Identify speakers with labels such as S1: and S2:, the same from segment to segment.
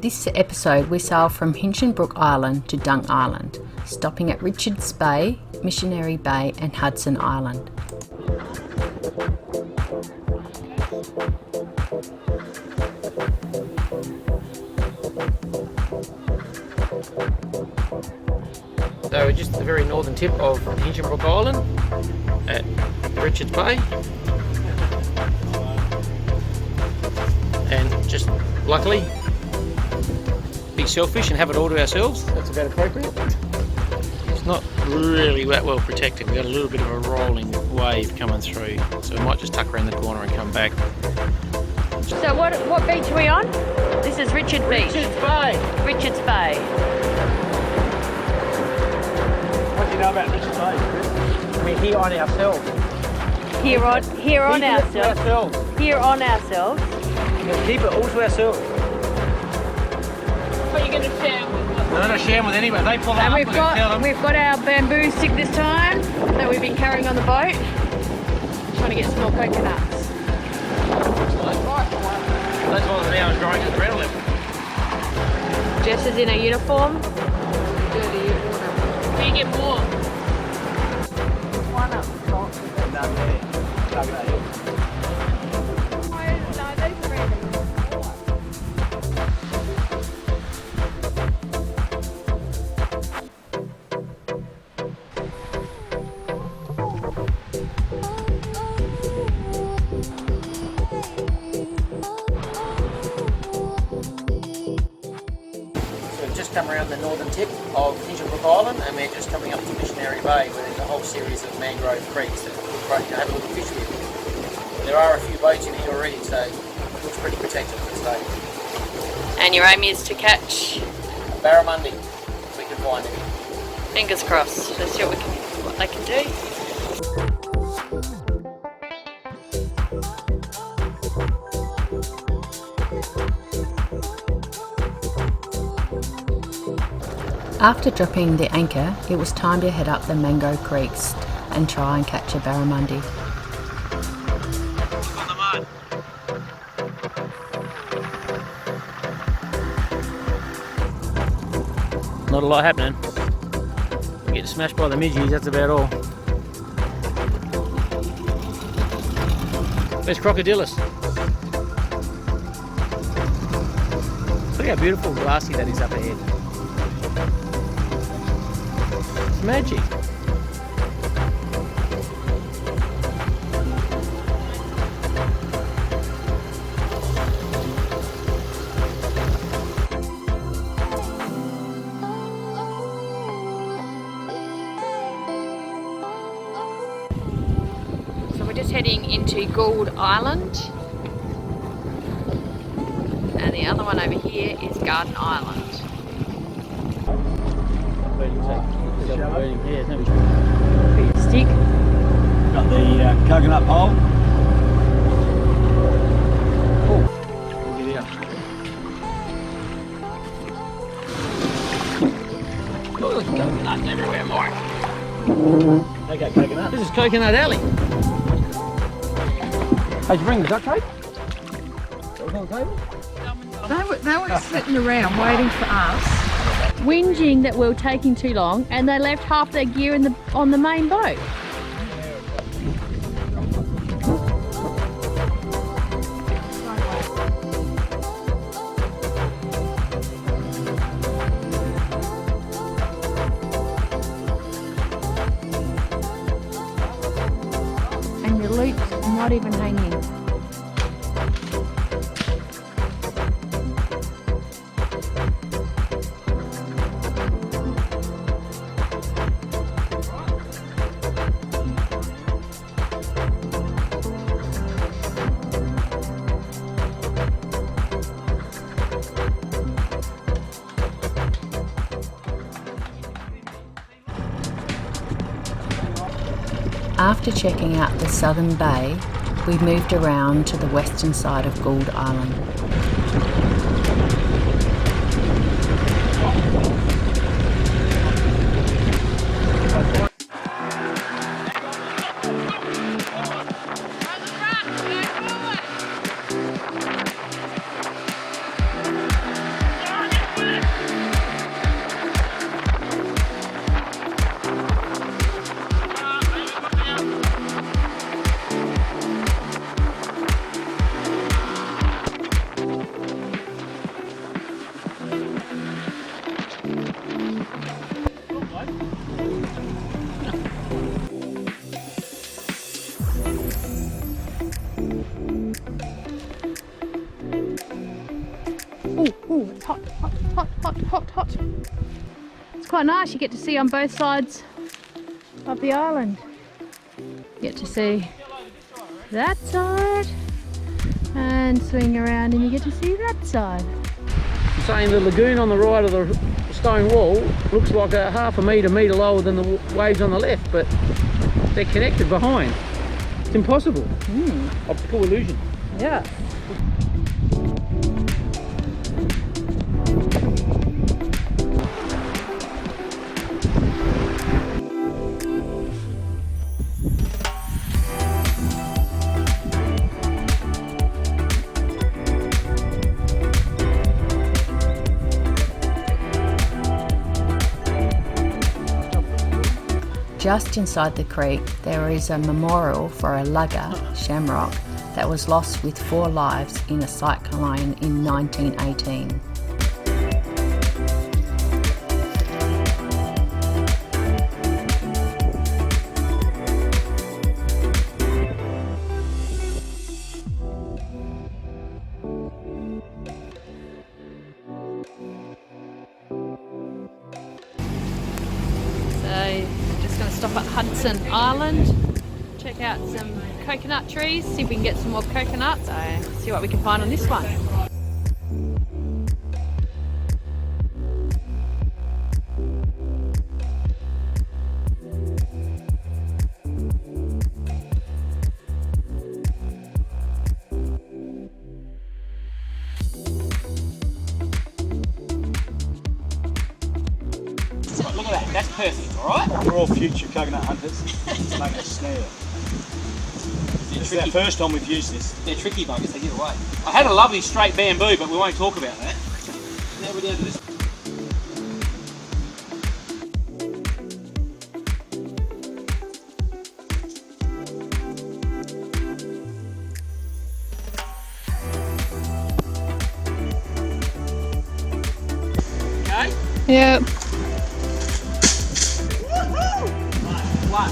S1: This episode we sailed from Hinchinbrook Island to Dunk Island, stopping at Richards Bay, Missionary Bay and Hudson Island.
S2: So we're just at the very northern tip of Hinchinbrook Island at Richards Bay, and just luckily be selfish and have it all to ourselves. That's about appropriate. It's not really that well protected. We've got a little bit of a rolling wave coming through, so we might just tuck around the corner and come back.
S3: So what beach are we on? This is Richards Beach.
S2: Richards Bay.
S3: Richards Bay.
S2: What do you know about Richards Bay, Chris? We're here on ourselves.
S3: Here on ourselves. Here on ourselves.
S2: We'll keep it all to ourselves.
S3: What are you going to share with us?
S2: We're not sharing with anybody. They pull
S3: And
S2: up
S3: we've got our bamboo stick this time that we've been carrying on the boat. Trying to get some more coconuts.
S2: That's why the now is growing adrenaline.
S3: Jess is in a uniform. Can you get more? One up the top.
S2: Come around the northern tip of Hinchinbrook Island, and we're just coming up to Missionary Bay, where there's a whole series of mangrove creeks that look great to have a look at fish with. There are a few boats in here already, so it looks pretty protected at this stage.
S3: And your aim is to catch?
S2: A barramundi, if we can find any.
S3: Fingers crossed. Let's see what they can do.
S1: After dropping the anchor, it was time to head up the mango creeks and try and catch a barramundi.
S2: On the mud. Not a lot happening. We get smashed by the midgies, that's about all. Where's Crocodilus? Look how beautiful and glassy that is up ahead. It's magic.
S3: So we're just heading into Gould Island. And the other one over here is Garden Island. Stick.
S4: Got the coconut pole.
S2: Get out. Oh, there's coconuts everywhere, Mike.
S4: They got coconut.
S2: This is Coconut Alley. Hey, did you bring the duct tape? That was on the table?
S5: They were sitting around waiting for us.
S3: Whinging that we were taking too long, and they left half their gear on the main boat.
S5: And your loop's not even hanging.
S1: After checking out the southern bay, we moved around to the western side of Gould Island.
S3: Oh, it's hot, hot, hot, hot, hot, hot. It's quite nice. You get to see on both sides of the island. You get to see that side and swing around and you get to see that side.
S2: Saying the lagoon on the right of the stone wall looks like a half a metre lower than the waves on the left, but they're connected behind. It's impossible. Optical illusion.
S3: Yeah.
S1: Just inside the creek, there is a memorial for a lugger, Shamrock, that was lost with 4 lives in a cyclone in 1918.
S3: Stop at Hudson Island, check out some coconut trees, see if we can get some more coconuts, see what we can find on this one.
S2: Look at that, that's perfect, alright?
S4: We're all future coconut hunters. Let's make a snare. This is our first time we've used this.
S2: They're tricky buggers, they get away. I had a lovely straight bamboo, but we won't talk about that. Now we're down to this. Okay?
S3: Yep.
S2: One.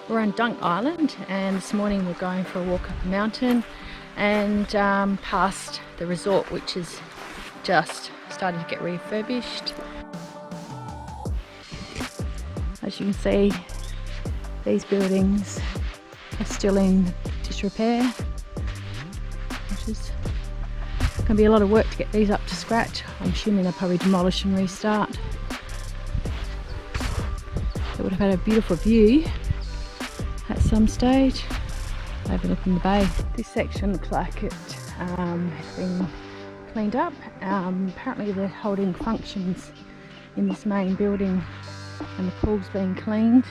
S3: We're on Dunk Island and this morning we're going for a walk up the mountain and past the resort, which is just starting to get refurbished. As you can see, these buildings are still in disrepair, which is going to be a lot of work to get these up to scratch. I'm assuming they'll probably demolish and restart. They would have had a beautiful view at some stage. Have a look in the bay. This section looks like it has been cleaned up. Apparently they're holding functions in this main building and the pool's being cleaned.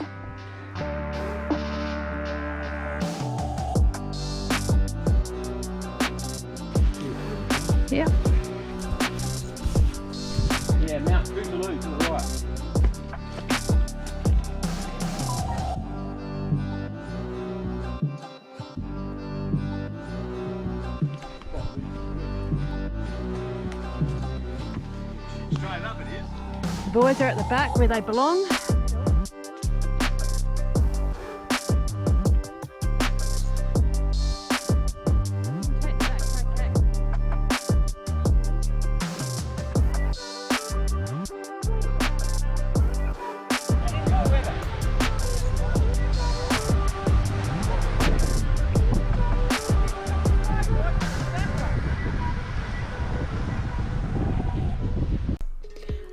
S3: Yeah.
S2: Yeah, Mount Boogaloo to the right.
S4: Straight up it is.
S3: The boys are at the back where they belong.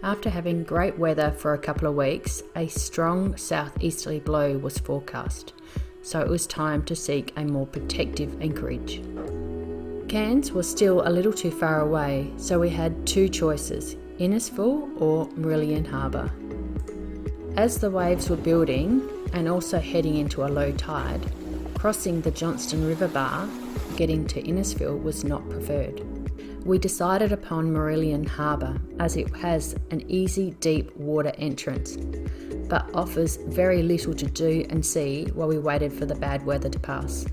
S1: After having great weather for a couple of weeks, a strong southeasterly blow was forecast, so it was time to seek a more protective anchorage. Cairns was still a little too far away, so we had two choices, Innisfil or Mourilyan Harbour. As the waves were building and also heading into a low tide, crossing the Johnston River Bar, getting to Innisfil was not preferred. We decided upon Mourilyan Harbour as it has an easy deep water entrance, but offers very little to do and see while we waited for the bad weather to pass.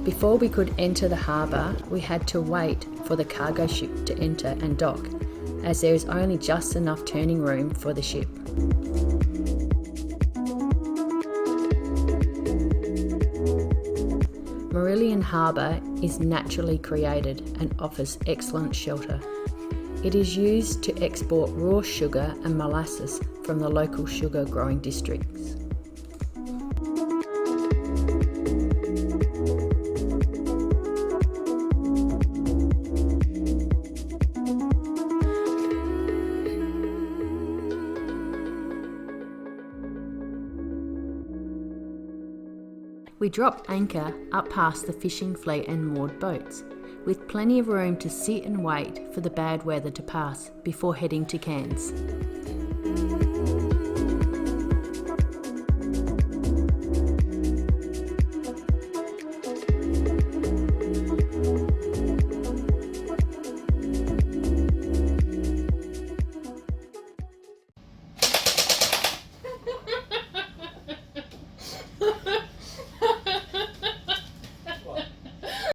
S1: Before we could enter the harbour, we had to wait for the cargo ship to enter and dock, as there is only just enough turning room for the ship. Mourilyan Harbour is naturally created and offers excellent shelter. It is used to export raw sugar and molasses from the local sugar growing districts. We dropped anchor up past the fishing fleet and moored boats, with plenty of room to sit and wait for the bad weather to pass before heading to Cairns.